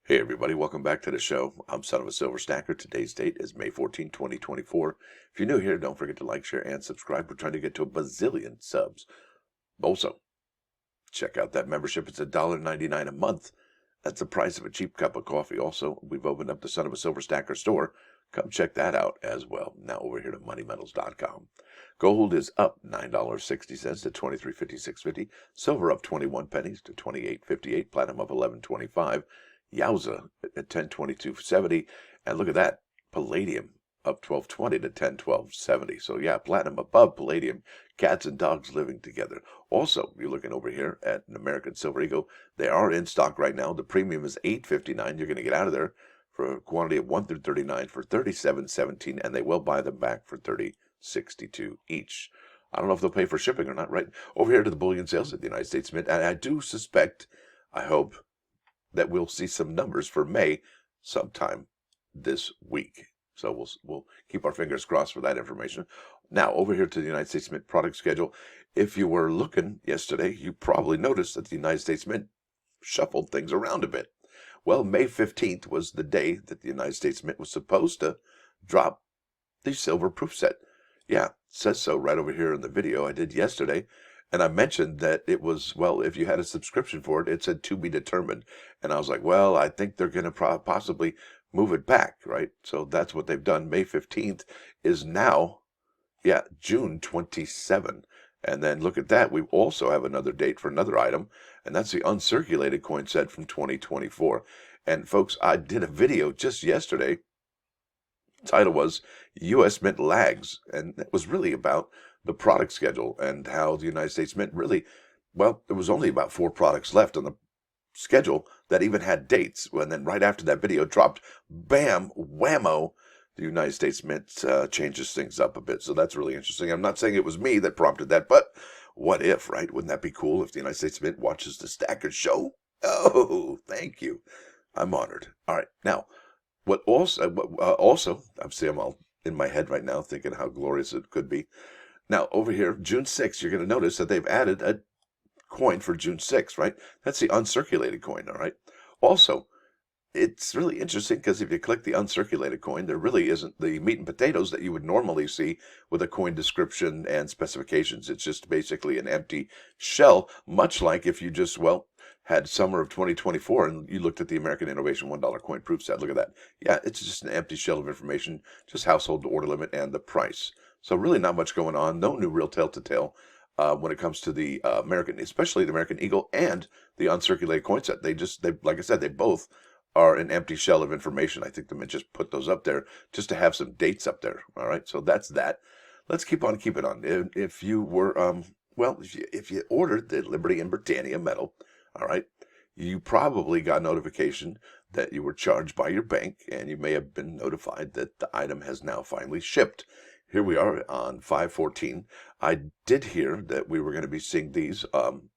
Hey everybody, welcome back to the show. I'm Son of a Silver Stacker. Today's date is May 14, 2024. If you're new here, don't forget to like, share, and subscribe. We're trying to get to a bazillion subs. Also, check out that membership. It's $1.99 a month. That's the price of a cheap cup of coffee. Also, we've opened up the Son of a Silver Stacker store. Come check that out as well. Now over here to moneymetals.com. Gold is up $9.60 to 23.5650. Silver up 21 pennies to 28.58. Platinum up 11.25. Yowza at 10.2270. And look at that. Palladium up 12.20 to 10.1270. So yeah, platinum above palladium. Cats and dogs living together. Also, you're looking over here at an American Silver Eagle. They are in stock right now. The premium is $8.59. You're going to get out of there for a quantity of 1 through 39 for $37.17, and they will buy them back for $30.62 each. I don't know if they'll pay for shipping or not, right? Over here to the bullion sales at the United States Mint, and I do suspect, I hope, that we'll see some numbers for May sometime this week. So we'll keep our fingers crossed for that information. Now, over here to the United States Mint product schedule. If you were looking yesterday, you probably noticed that the United States Mint shuffled things around a bit. Well, May 15th was the day that the United States Mint was supposed to drop the silver proof set. Yeah, it says so right over here in the video I did yesterday. And I mentioned that it was, well, if you had a subscription for it, it said to be determined. And I was like, well, I think they're going to possibly move it back, right? So that's what they've done. May 15th is now, yeah, June 27. And then look at that. We also have another date for another item, and that's the uncirculated coin set from 2024. And folks, I did a video just yesterday. The title was U.S. Mint Lags, and it was really about the product schedule and how the United States Mint really, well, there was only about 4 products left on the schedule that even had dates. And then right after that video dropped, bam, whammo, the United States Mint changes things up a bit. So that's really interesting. I'm not saying it was me that prompted that, but what if, right? Wouldn't that be cool if the United States Mint watches the Stacker show? Oh, thank you. I'm honored. All right. Now, what also, I'm all in my head right now thinking how glorious it could be. Now, over here, June 6th, you're going to notice that they've added a coin for June 6th, right? That's the uncirculated coin, all right? Also, it's really interesting because if you click the uncirculated coin, there really isn't the meat and potatoes that you would normally see with a coin description and specifications. It's just basically an empty shell, much like if you just, well, had summer of 2024 and you looked at the American Innovation $1 coin proof set. Look at that. Yeah, it's just an empty shell of information, just household order limit and the price. So really not much going on. No new real tale to tell when it comes to the American, especially the American Eagle and the uncirculated coin set. They like I said, they both are an empty shell of information. I think the Mint just put those up there just to have some dates up there. All right, so that's that. Let's keep on keeping on. If you were, well, if you ordered the Liberty and Britannia metal, all right, you probably got notification that you were charged by your bank, and you may have been notified that the item has now finally shipped. Here we are on 5/14. I did hear that we were going to be seeing these on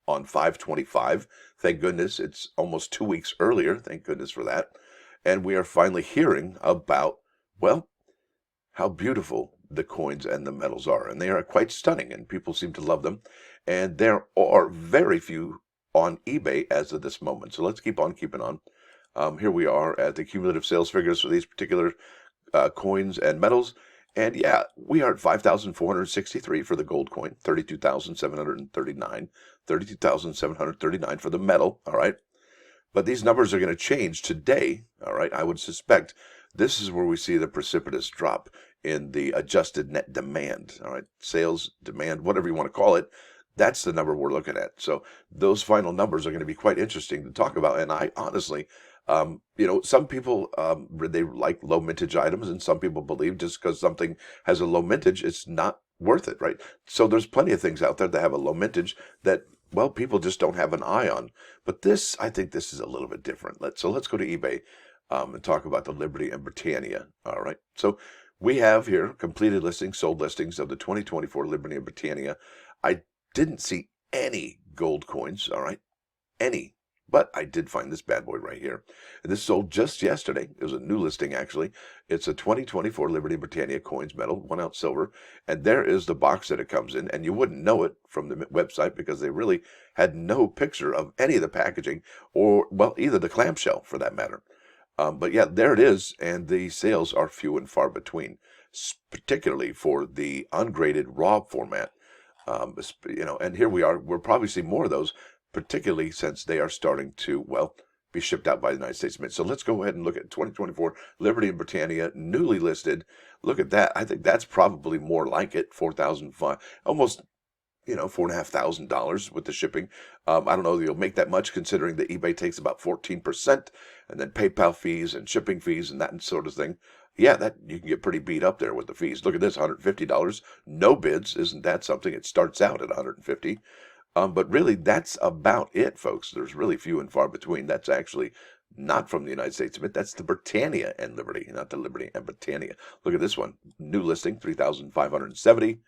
5/25. Thank goodness it's almost 2 weeks earlier. Thank goodness for that. And we are finally hearing about, well, how beautiful the coins and the metals are. And they are quite stunning, and people seem to love them. And there are very few on eBay as of this moment. So let's keep on keeping on. Here we are at the cumulative sales figures for these particular coins and metals. And yeah, we are at 5,463 for the gold coin, 32,739, 32,739 for the metal, all right? But these numbers are going to change today, all right? I would suspect this is where we see the precipitous drop in the adjusted net demand, all right? Sales, demand, whatever you want to call it, that's the number we're looking at. So those final numbers are going to be quite interesting to talk about. And I honestly, some people, they like low mintage items, and some people believe just because something has a low mintage, it's not worth it, right? So there's plenty of things out there that have a low mintage that, well, people just don't have an eye on. But this, I think this is a little bit different. So let's go to eBay and talk about the Liberty and Britannia, all right? So we have here completed listings, sold listings of the 2024 Liberty and Britannia. I didn't see any gold coins, all right? Any. But I did find this bad boy right here. And this sold just yesterday. It was a new listing, actually. It's a 2024 Liberty Britannia Coins Metal, 1 ounce silver. And there is the box that it comes in. And you wouldn't know it from the website because they really had no picture of any of the packaging or, well, either the clamshell for that matter. But yeah, there it is. And the sales are few and far between, particularly for the ungraded raw format. And here we are. We'll probably see more of those, particularly since they are starting to, well, be shipped out by the United States Mint. So let's go ahead and look at 2024 Liberty and Britannia, newly listed. Look at that. I think that's probably more like it, $4,500, almost, $4,500 with the shipping. I don't know that you'll make that much considering that eBay takes about 14% and then PayPal fees and shipping fees and that sort of thing. Yeah, that you can get pretty beat up there with the fees. Look at this, $150. No bids. Isn't that something? It starts out at $150. But really, that's about it, folks. There's really few and far between. That's actually not from the United States Mint. That's the Britannia and Liberty, not the Liberty and Britannia. Look at this one. New listing, $3,570.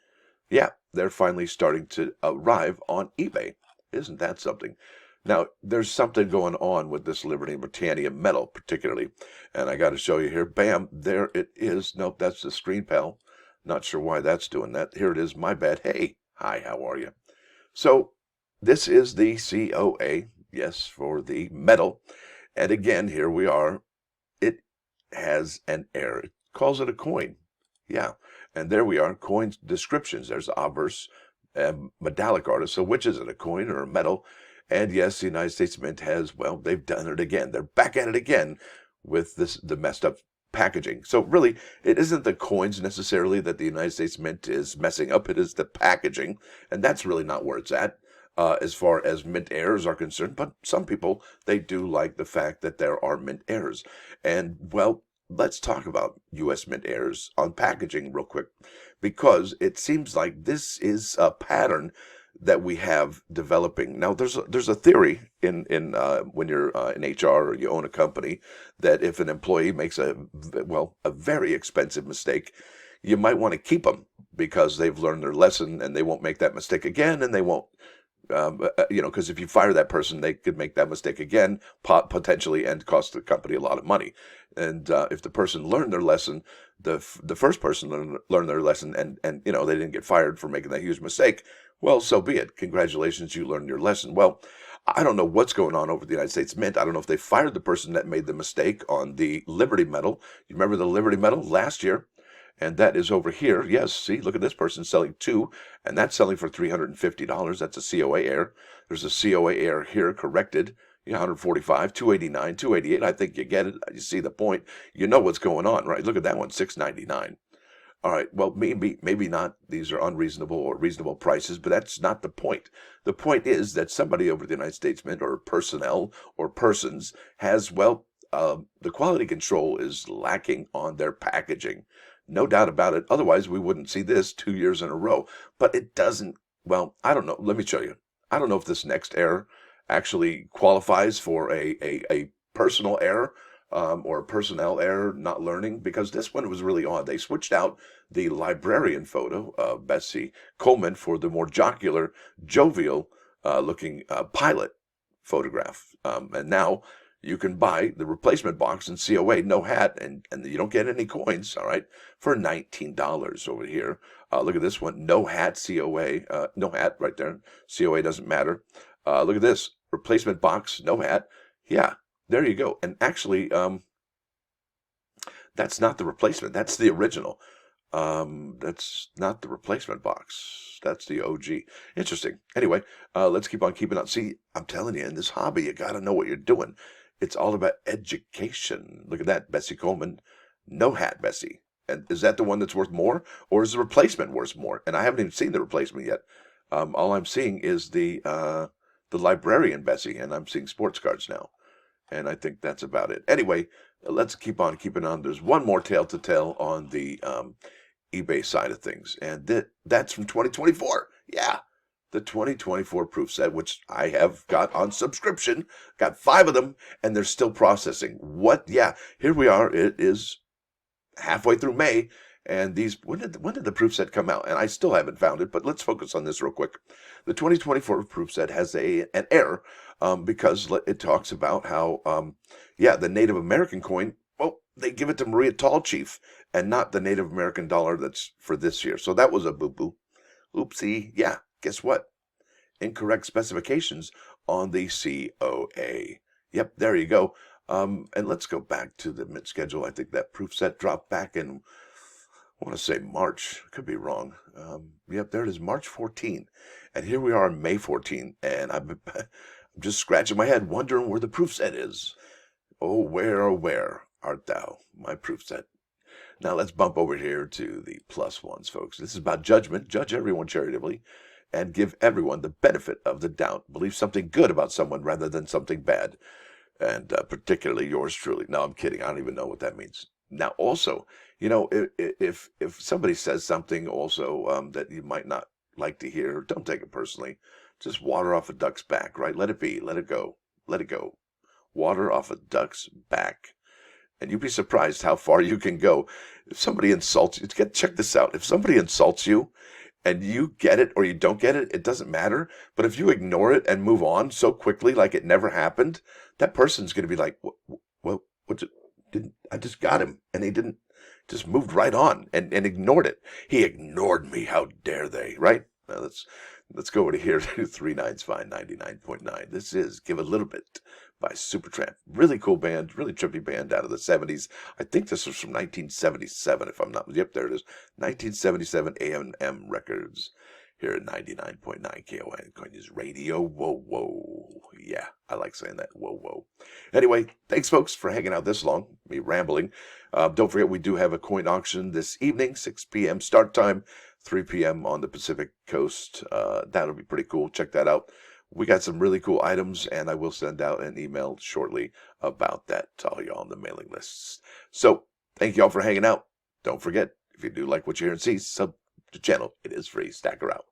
Yeah, they're finally starting to arrive on eBay. Isn't that something? Now, there's something going on with this Liberty and Britannia metal, particularly. And I got to show you here. Bam, there it is. Nope, that's the screen pal. Not sure why that's doing that. Here it is. My bad. Hey, hi, how are you? So this is the COA, yes, for the metal. And again, here we are. It has an error. It calls it a coin. Yeah. And there we are, coins descriptions. There's obverse, metallic artist. So which is it, a coin or a metal? And yes, the United States Mint has, well, they've done it again. They're back at it again with the messed up packaging. So really, it isn't the coins necessarily that the United States Mint is messing up. It is the packaging. And that's really not where it's at as far as mint errors are concerned. But some people, they do like the fact that there are mint errors. And, well, let's talk about U.S. Mint errors on packaging real quick, because it seems like this is a pattern that we have developing. Now, there's a theory in when you're in HR or you own a company that if an employee makes a very expensive mistake, you might want to keep them because they've learned their lesson and they won't make that mistake again, and they won't. Because if you fire that person, they could make that mistake again, potentially, and cost the company a lot of money. And if the person learned their lesson, the first person learned their lesson, and they didn't get fired for making that huge mistake, well, so be it. Congratulations, you learned your lesson. Well, I don't know what's going on over the United States Mint. I don't know if they fired the person that made the mistake on the Liberty Medal. You remember the Liberty Medal last year? And that is over here. Yes, see, look at this person selling 2, and that's selling for $350. That's a COA error. There's a COA error here corrected. 145, 289, 288. I think you get it. You see the point. You know what's going on, right? Look at that one, $699. All right, well, maybe not. These are unreasonable or reasonable prices, but that's not the point. The point is that somebody over the United States Mint or personnel or persons has, the quality control is lacking on their packaging. No doubt about it. Otherwise, we wouldn't see this 2 years in a row. But it doesn't, I don't know. Let me show you. I don't know if this next error actually qualifies for a personal error or a personnel error, not learning, because this one was really odd. They switched out the librarian photo of Bessie Coleman for the more jocular, jovial looking pilot photograph. And now you can buy the replacement box in COA, no hat, and you don't get any coins, all right, for $19 over here. Look at this one, no hat COA, no hat right there. COA doesn't matter. Look at this, replacement box, no hat. Yeah, there you go. And actually, that's not the replacement. That's the original. That's not the replacement box. That's the OG. Interesting. Anyway, let's keep on keeping on. See, I'm telling you, in this hobby, you got to know what you're doing. It's all about education. Look at that, Bessie Coleman. No hat, Bessie. And is that the one that's worth more? Or is the replacement worth more? And I haven't even seen the replacement yet. All I'm seeing is the librarian Bessie, and I'm seeing sports cards now. And I think that's about it. Anyway, let's keep on keeping on. There's one more tale to tell on the eBay side of things. And that's from 2024. Yeah. The 2024 proof set, which I have got on subscription, got 5 of them, and they're still processing. What? Yeah, here we are. It is halfway through May, And these, when did the proof set come out? And I still haven't found it, but let's focus on this real quick. The 2024 proof set has an error because it talks about how, yeah, the Native American coin, well, they give it to Maria Tall Chief and not the Native American dollar that's for this year. So that was a boo-boo. Oopsie. Yeah, guess what? Incorrect specifications on the COA. Yep, there you go. And let's go back to the mint schedule. I think that proof set dropped back in, I want to say March. Could be wrong. Yep, there it is, March 14. And here we are on May 14. And I'm just scratching my head, wondering where the proof set is. Oh, where art thou, my proof set? Now let's bump over here to the plus ones, folks. This is about judgment. Judge everyone charitably and give everyone the benefit of the doubt. Believe something good about someone rather than something bad. And particularly yours truly. No, I'm kidding. I don't even know what that means. Now, also, you know, if somebody says something also that you might not like to hear, don't take it personally. Just water off a duck's back, right? Let it be. Let it go. Let it go. Water off a duck's back. And you'd be surprised how far you can go. If somebody insults you, check this out. If somebody insults you and you get it or you don't get it, it doesn't matter. But if you ignore it and move on so quickly like it never happened, that person's going to be like, well, what's it? I just got him. And they didn't, just moved right on and ignored it. He ignored me. How dare they, right? Now let's go over to here to 3 Nines Fine 99.9. This is Give a Little Bit by Supertramp. Really cool band, really trippy band out of the 70s. I think this was from 1977, if I'm not, yep, there it is. 1977 A&M Records here at 99.9 KOA. Coin's Radio. Whoa, whoa. Yeah, I like saying that. Whoa, whoa. Anyway, thanks, folks, for hanging out this long. Me rambling. Don't forget, we do have a coin auction this evening, 6 p.m. start time, 3 p.m. on the Pacific Coast. That'll be pretty cool. Check that out. We got some really cool items, and I will send out an email shortly about that to all y'all on the mailing lists. So, thank y'all for hanging out. Don't forget, if you do like what you hear and see, sub to the channel. It is free. Stacker out.